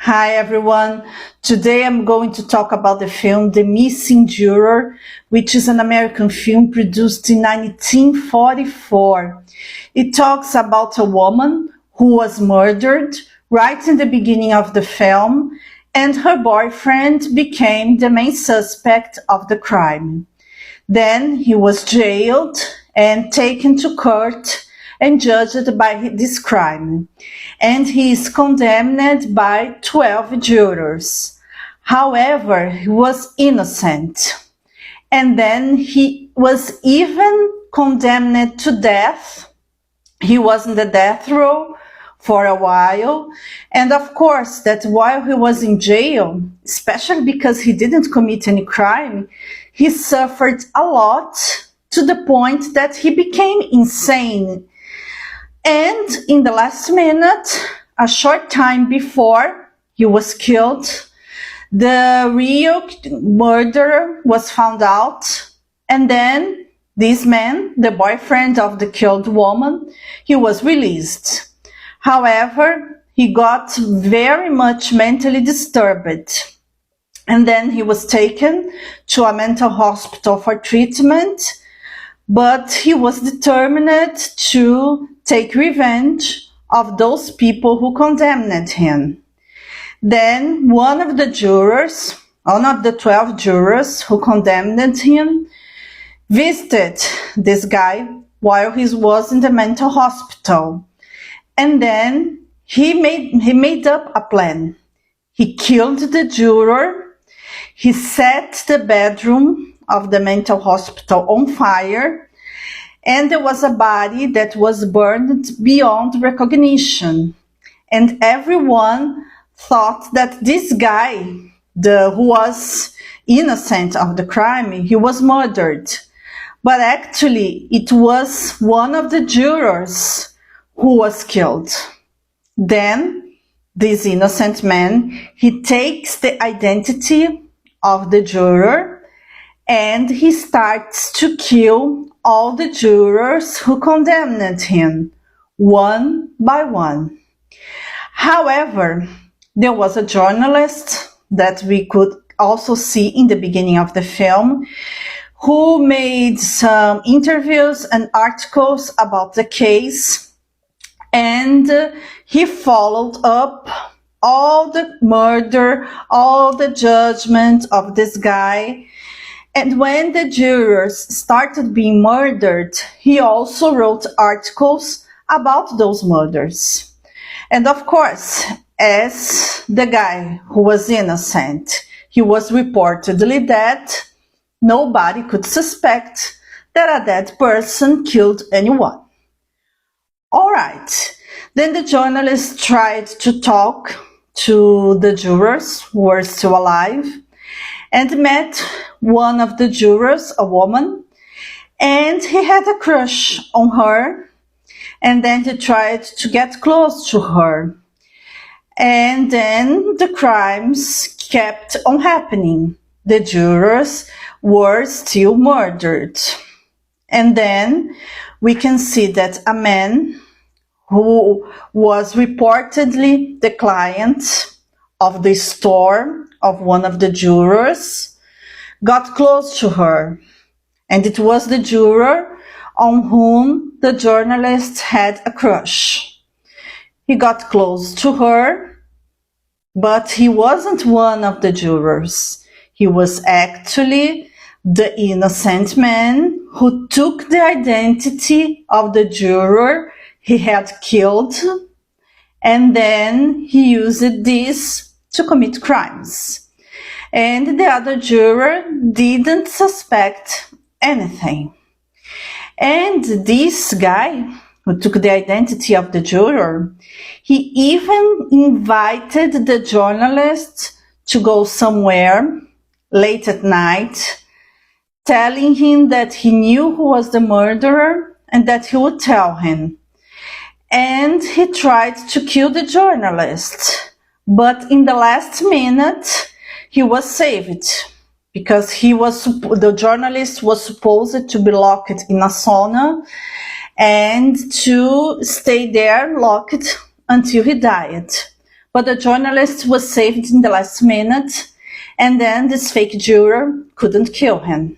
Hi everyone. Today I'm going to talk about the film The Missing Juror, which is an American film produced in 1944. It talks about a woman who was murdered right in the beginning of the film, and her boyfriend became the main suspect of the crime. Then he was jailed and taken to court and judged by this crime, and he is condemned by 12 jurors. However, he was innocent, and then he was even condemned to death. He was in the death row for a while, and of course that while he was in jail, especially because he didn't commit any crime, he suffered a lot to the point that he became insane. And in the last minute, a short time before he was killed, the real murderer was found out, and then this man, the boyfriend of the killed woman, he was released. However, he got very much mentally disturbed, and then he was taken to a mental hospital for treatment, but he was determined to take revenge of those people who condemned him. Then one of the 12 jurors who condemned him, visited this guy while he was in the mental hospital. And then he made up a plan. He killed the juror, he set the bedroom of the mental hospital on fire, and there was a body that was burned beyond recognition. And everyone thought that this guy, who was innocent of the crime, he was murdered. But actually, it was one of the jurors who was killed. Then, this innocent man, he takes the identity of the juror, and he starts to kill all the jurors who condemned him, one by one. However, there was a journalist that we could also see in the beginning of the film, who made some interviews and articles about the case, and he followed up all the murder, all the judgment of this guy. And when the jurors started being murdered, he also wrote articles about those murders. And of course, as the guy who was innocent, he was reportedly dead, nobody could suspect that a dead person killed anyone. All right, then the journalist tried to talk to the jurors who were still alive, and met one of the jurors, a woman, and he had a crush on her, and then he tried to get close to her. And then the crimes kept on happening. The jurors were still murdered. And then we can see that a man who was reportedly the client of the store of one of the jurors got close to her, and it was the juror on whom the journalist had a crush. He got close to her, but he wasn't one of the jurors. He was actually the innocent man who took the identity of the juror he had killed, and then he used this to commit crimes. And the other juror didn't suspect anything. And this guy who took the identity of the juror, he even invited the journalist to go somewhere late at night, telling him that he knew who was the murderer and that he would tell him. And he tried to kill the journalist, but in the last minute, he was saved, because the journalist was supposed to be locked in a sauna and to stay there locked until he died. but the journalist was saved in the last minute, and then this fake juror couldn't kill him.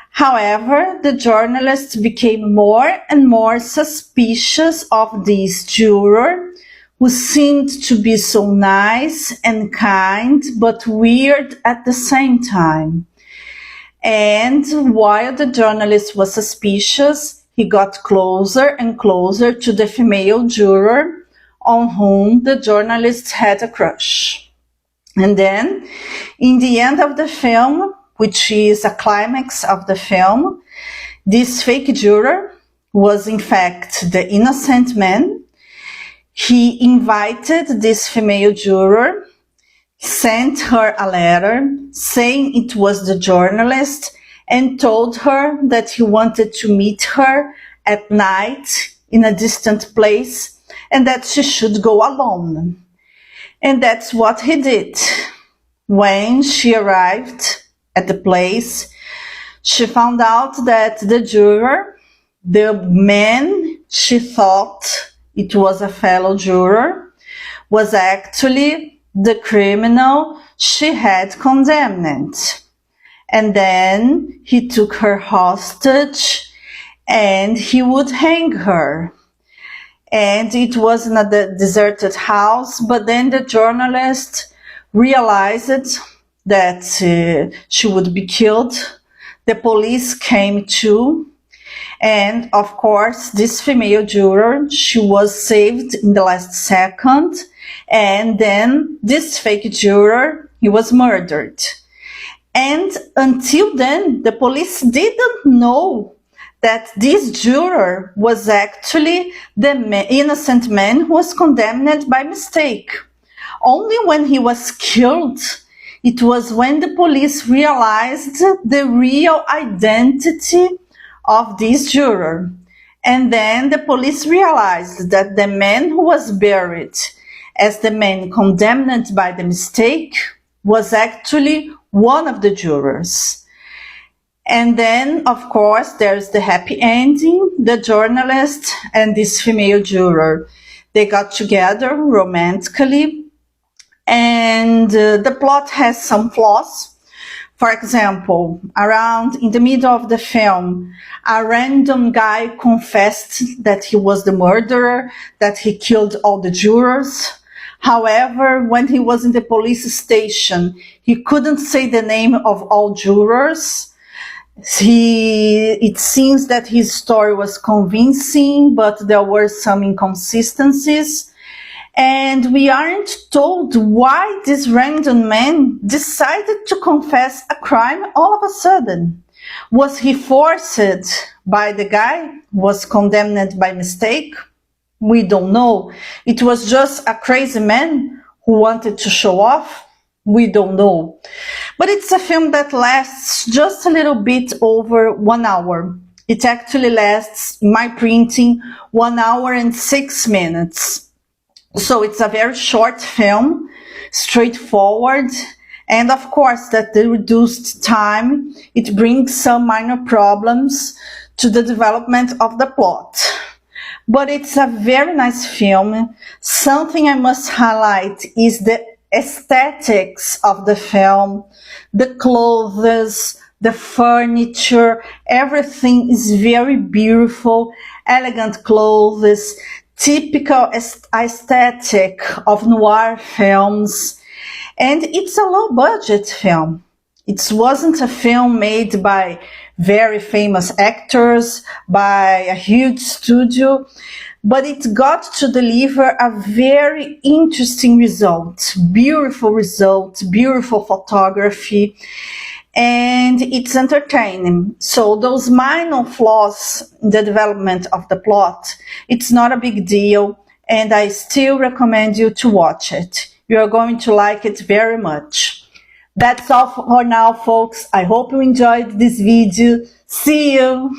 However, the journalist became more and more suspicious of this juror, who seemed to be so nice and kind, but weird at the same time. And while the journalist was suspicious, he got closer and closer to the female juror on whom the journalist had a crush. And then, in the end of the film, which is a climax of the film, this fake juror was in fact the innocent man. He invited this female juror, sent her a letter saying it was the journalist, and told her that he wanted to meet her at night in a distant place and that she should go alone. And that's what he did. When she arrived at the place, she found out that the juror, the man she thought it was a fellow juror, was actually the criminal she had condemned. And then he took her hostage and he would hang her. And it was in a deserted house, but then the journalist realized that she would be killed. The police came too. And of course, this female juror, she was saved in the last second. And then this fake juror, he was murdered. And until then, the police didn't know that this juror was actually the innocent man who was condemned by mistake. Only when he was killed, it was when the police realized the real identity of this juror. And then the police realized that the man who was buried as the man condemned by the mistake was actually one of the jurors. And then, of course, there's the happy ending. The journalist and this female juror, they got together romantically. And the plot has some flaws. For example, around in the middle of the film, a random guy confessed that he was the murderer, that he killed all the jurors. However, when he was in the police station, he couldn't say the name of all jurors. It seems that his story was convincing, but there were some inconsistencies. And we aren't told why this random man decided to confess a crime all of a sudden. Was he forced by the guy? Was condemned by mistake? We don't know. It was just a crazy man who wanted to show off? We don't know. But it's a film that lasts just a little bit over 1 hour. It actually lasts, in my printing, 1 hour and 6 minutes. So it's a very short film, straightforward, and of course that the reduced time, it brings some minor problems to the development of the plot. But it's a very nice film. Something I must highlight is the aesthetics of the film, the clothes, the furniture, everything is very beautiful, elegant clothes, typical aesthetic of noir films. And it's a low budget film. It wasn't a film made by very famous actors, by a huge studio, but it got to deliver a very interesting result, beautiful photography, and it's entertaining. So those minor flaws in the development of the plot, it's not a big deal, and I still recommend you to watch it. You're going to like it very much. That's all for now, folks. I hope you enjoyed this video. See you!